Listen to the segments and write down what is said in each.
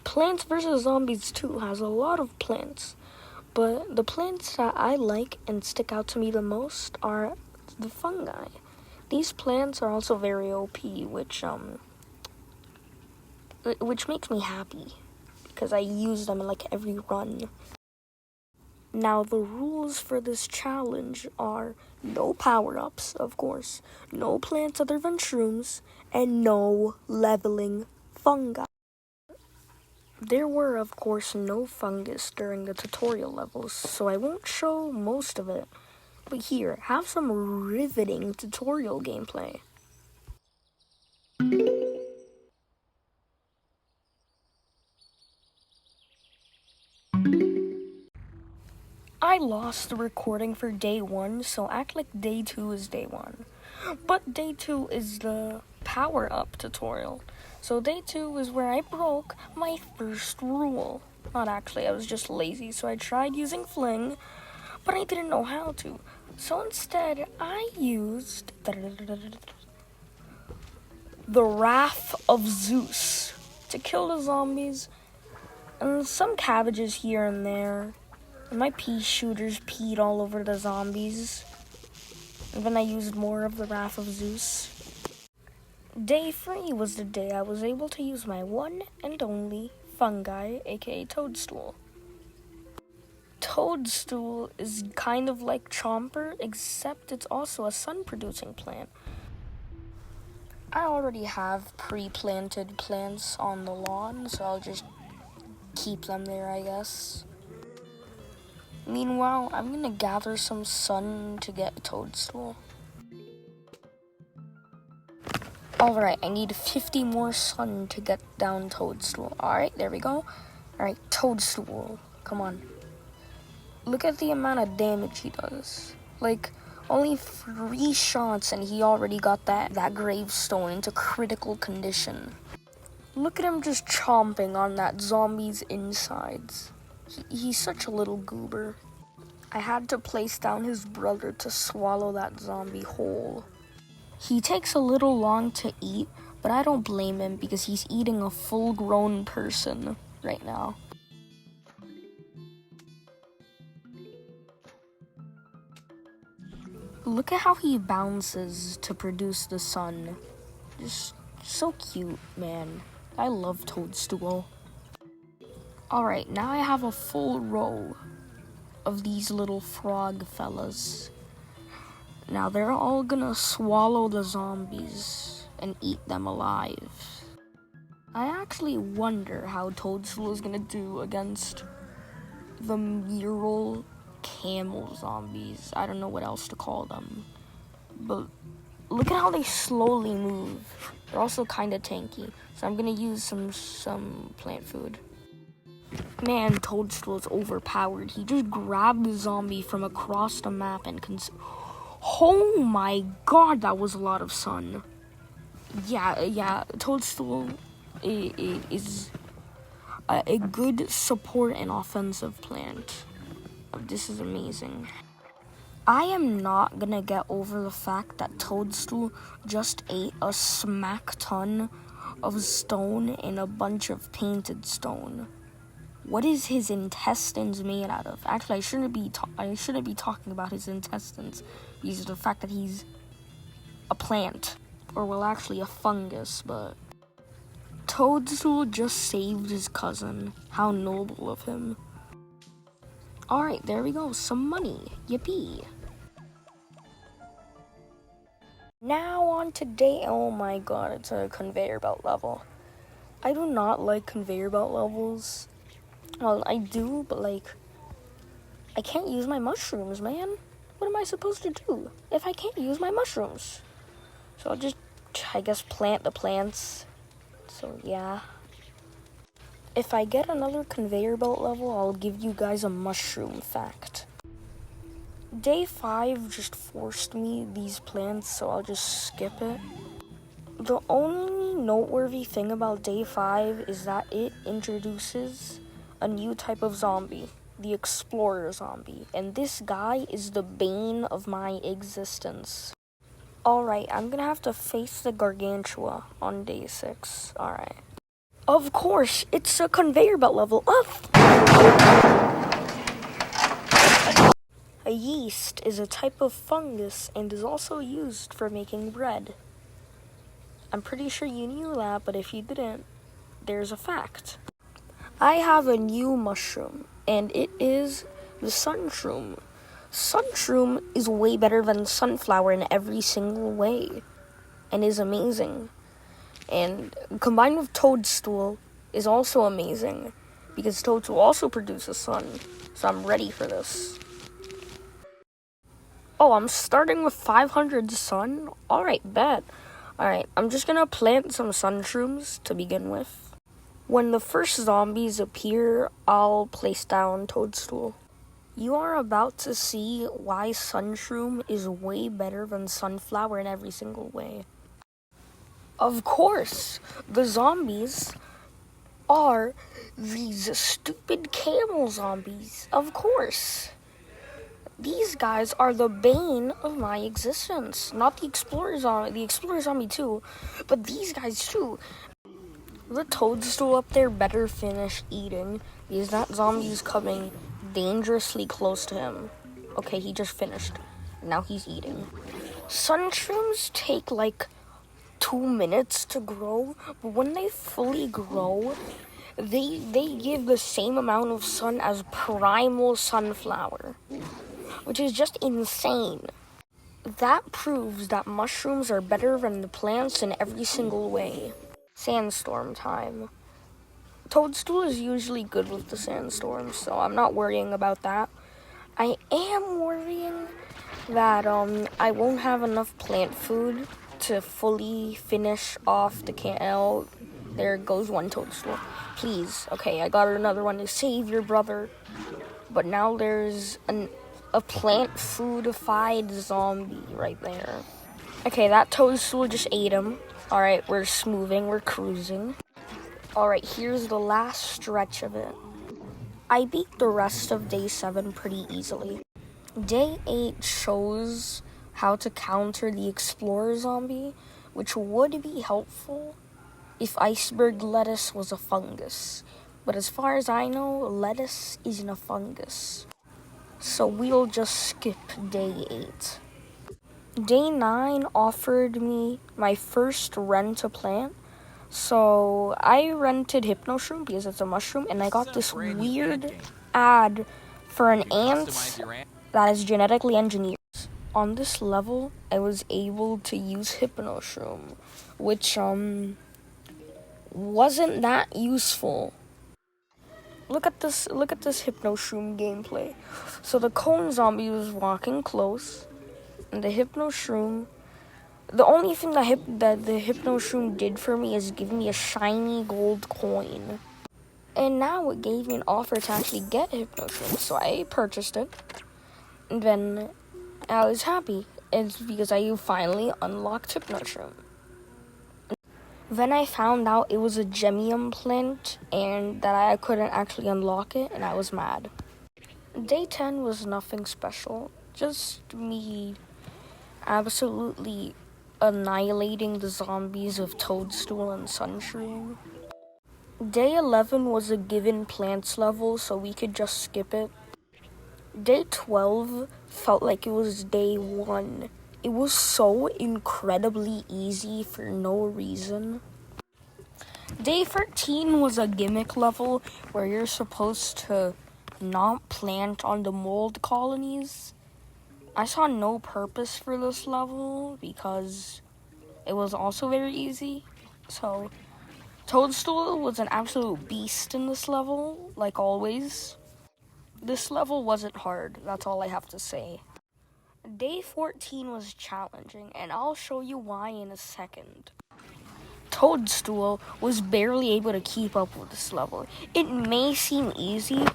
Plants vs. Zombies 2 has a lot of plants, but the plants that I like and stick out to me the most are the fungi. These plants are also very OP, which makes me happy because I use them in like every run. Now the rules for this challenge are no power-ups, of course, no plants other than shrooms, and no leveling fungi. There were, of course, no fungus during the tutorial levels, so I won't show most of it. But here, have some riveting tutorial gameplay. I lost the recording for day 1, so act like day 2 is day 1. But day 2 is the power-up tutorial. So day 2 is where I broke my first rule. Not actually, I was just lazy, so I tried using Fling, but I didn't know how to. So instead, I used the Wrath of Zeus to kill the zombies, and some cabbages here and there. And my pea shooters peed all over the zombies. And then I used more of the Wrath of Zeus. Day 3 was the day I was able to use my one and only fungi, aka Toadstool. Toadstool is kind of like Chomper, except it's also a sun-producing plant. I already have pre-planted plants on the lawn, so I'll just keep them there, I guess. Meanwhile, I'm gonna gather some sun to get Toadstool. Alright, I need 50 more sun to get down Toadstool. Alright, there we go. Alright, Toadstool. Come on. Look at the amount of damage he does. Like, only 3 shots and he already got that gravestone into critical condition. Look at him just chomping on that zombie's insides. He's such a little goober. I had to place down his brother to swallow that zombie whole. He takes a little long to eat, but I don't blame him because he's eating a full-grown person right now. Look at how he bounces to produce the sun. Just so cute, man. I love Toadstool. Alright, now I have a full row of these little frog fellas. Now they're all gonna swallow the zombies and eat them alive. I actually wonder how Toadstool is gonna do against the mural camel zombies. I don't know what else to call them. But look at how they slowly move. They're also kinda tanky. So I'm gonna use some plant food. Man, Toadstool is overpowered. He just grabbed the zombie from across the map and oh my god, that was a lot of sun. Yeah, Toadstool is a good support and offensive plant. This is amazing. I am not gonna get over the fact that Toadstool just ate a smack ton of stone and a bunch of painted stone. What is his intestines made out of? Actually, I shouldn't be talking about his intestines because of the fact that he's a plant, or well, actually a fungus. But Toadstool just saved his cousin. How noble of him! All right, there we go. Some money. Yippee! Now on to day. Oh my god, it's a conveyor belt level. I do not like conveyor belt levels. Well, I do, but like, I can't use my mushrooms, man. What am I supposed to do if I can't use my mushrooms? So I'll just, I guess, plant the plants. So yeah. If I get another conveyor belt level, I'll give you guys a mushroom fact. Day 5 just forced me these plants, so I'll just skip it. The only noteworthy thing about day 5 is that it introduces a new type of zombie, the explorer zombie, and this guy is the bane of my existence. Alright, I'm gonna have to face the Gargantua on day 6. Alright. Of course, it's a conveyor belt level up. A yeast is a type of fungus and is also used for making bread. I'm pretty sure you knew that, but if you didn't, there's a fact. I have a new mushroom, and it is the sunshroom. Sunshroom is way better than sunflower in every single way, and is amazing. And combined with toadstool is also amazing, because toadstool also produces sun, so I'm ready for this. Oh, I'm starting with 500 sun? Alright, bet. Alright, I'm just gonna plant some sunshrooms to begin with. When the first zombies appear, I'll place down toadstool. You are about to see why sunshroom is way better than sunflower in every single way. Of course, the zombies are these stupid camel zombies. Of course. These guys are the bane of my existence. Not the explorer zombie too, but these guys too. The toadstool up there better finish eating, because that zombie is coming dangerously close to him. Okay, he just finished. Now he's eating. Sunshrooms take like 2 minutes to grow, but when they fully grow, they give the same amount of sun as primal sunflower, which is just insane. That proves that mushrooms are better than the plants in every single way. Sandstorm time. Toadstool is usually good with the sandstorms, so I'm not worrying about that. I am worrying that I won't have enough plant food to fully finish off the Oh, there goes one toadstool. Please, okay, I got another one to save your brother. But now there's a plant foodified zombie right there. Okay, that toadstool just ate him. Alright, we're moving, we're cruising. Alright, here's the last stretch of it. I beat the rest of day 7 pretty easily. Day 8 shows how to counter the explorer zombie, which would be helpful if iceberg lettuce was a fungus. But as far as I know, lettuce isn't a fungus. So we'll just skip day 8. Day 9 offered me my first rent-a-plant. So I rented Hypnoshroom because it's a mushroom, and I got this weird ad for an ant that is genetically engineered. On this level, I was able to use Hypnoshroom, which wasn't that useful. Look at this Hypnoshroom gameplay. So the cone zombie was walking close, and the Hypnoshroom, the only thing that the Hypnoshroom did for me is give me a shiny gold coin. And now it gave me an offer to actually get Hypnoshroom, so I purchased it. And then I was happy. It's because I finally unlocked Hypnoshroom. Then I found out it was a gemium plant and that I couldn't actually unlock it, and I was mad. Day 10 was nothing special, just me absolutely annihilating the zombies of Toadstool and Sunshroom. Day 11 was a given plants level, so we could just skip it. Day 12 felt like it was day 1. It was so incredibly easy for no reason. Day 13 was a gimmick level where you're supposed to not plant on the mold colonies. I saw no purpose for this level because it was also very easy. So Toadstool was an absolute beast in this level, like always. This level wasn't hard, that's all I have to say. Day 14 was challenging, and I'll show you why in a second. Toadstool was barely able to keep up with this level. It may seem easy,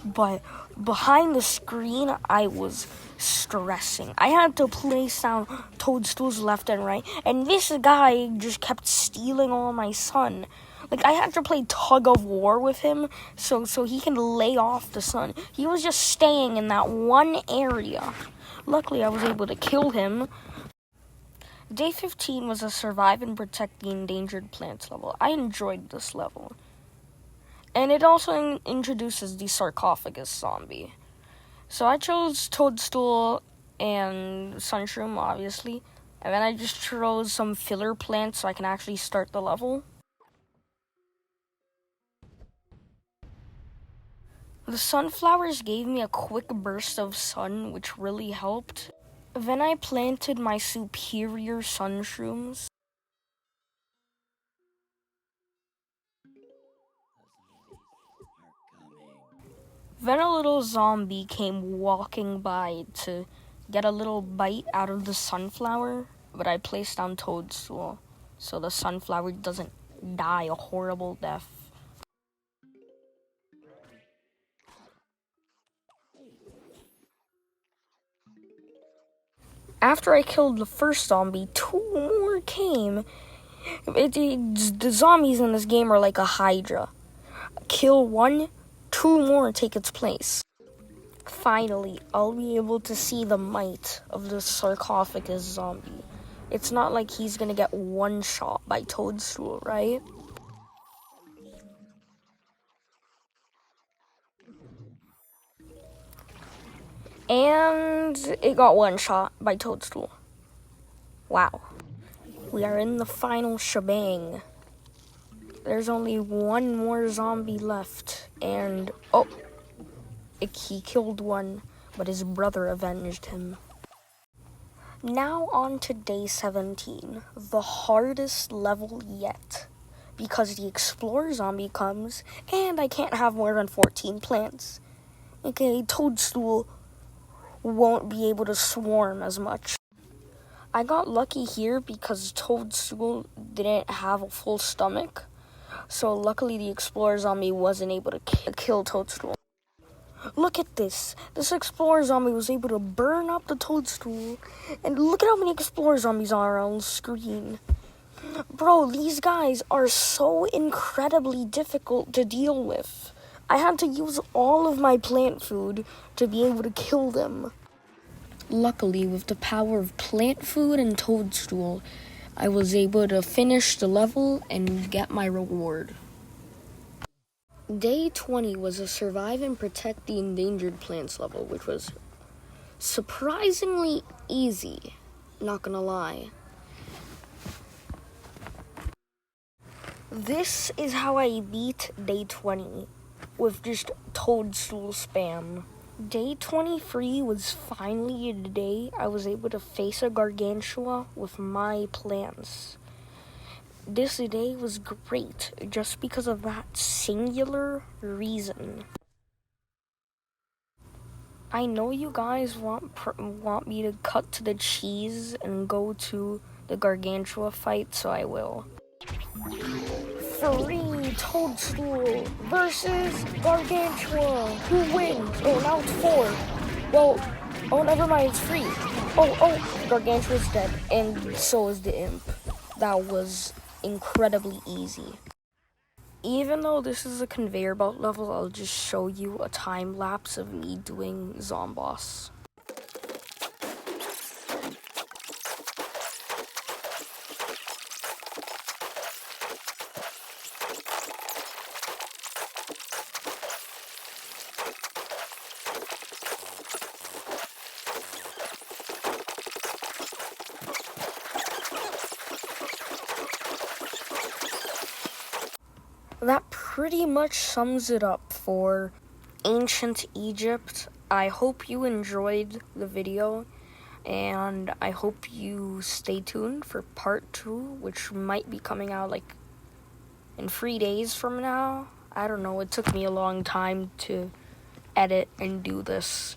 but behind the screen, I was stressing. I had to place down Toadstools left and right, and this guy just kept stealing all my sun. Like, I had to play tug of war with him so he can lay off the sun. He was just staying in that one area. Luckily, I was able to kill him. Day 15 was a survive and protect the endangered plants level. I enjoyed this level. And it also introduces the sarcophagus zombie. So I chose Toadstool and Sunshroom, obviously. And then I just chose some filler plants so I can actually start the level. The sunflowers gave me a quick burst of sun, which really helped. Then I planted my superior sunshrooms. Then a little zombie came walking by to get a little bite out of the sunflower, but I placed down Toadstool so the sunflower doesn't die a horrible death. After I killed the first zombie, 2 more came. The zombies in this game are like a hydra. Kill 1, 2 more take its place. Finally, I'll be able to see the might of the sarcophagus zombie. It's not like he's gonna get one shot by Toadstool, right? And it got one shot by Toadstool. Wow. We are in the final shebang. There's only 1 more zombie left, and he killed 1, but his brother avenged him. Now on to day 17, the hardest level yet, because the explorer zombie comes, and I can't have more than 14 plants. Okay, Toadstool won't be able to swarm as much. I got lucky here because Toadstool didn't have a full stomach, so luckily the explorer zombie wasn't able to kill Toadstool. Look at this. This explorer zombie was able to burn up the Toadstool, and look at how many explorer zombies are on screen. Bro, these guys are so incredibly difficult to deal with. I had to use all of my plant food to be able to kill them. Luckily, with the power of plant food and Toadstool, I was able to finish the level and get my reward. Day 20 was a survive and protect the endangered plants level, which was surprisingly easy, not gonna lie. This is how I beat day 20, with just Toadstool spam. Day 23 was finally the day I was able to face a Gargantua with my plants. This day was great just because of that singular reason. I know you guys want me to cut to the cheese and go to the Gargantua fight, so I will. 3 Toadstool versus Gargantua. Who wins? Oh, now it's 4. Well, never mind, it's 3. Gargantua's dead, and so is the imp. That was incredibly easy. Even though this is a conveyor belt level, I'll just show you a time lapse of me doing Zomboss. That pretty much sums it up for ancient Egypt. I hope you enjoyed the video, and I hope you stay tuned for part 2, which might be coming out like in 3 days from now. I don't know, it took me a long time to edit and do this.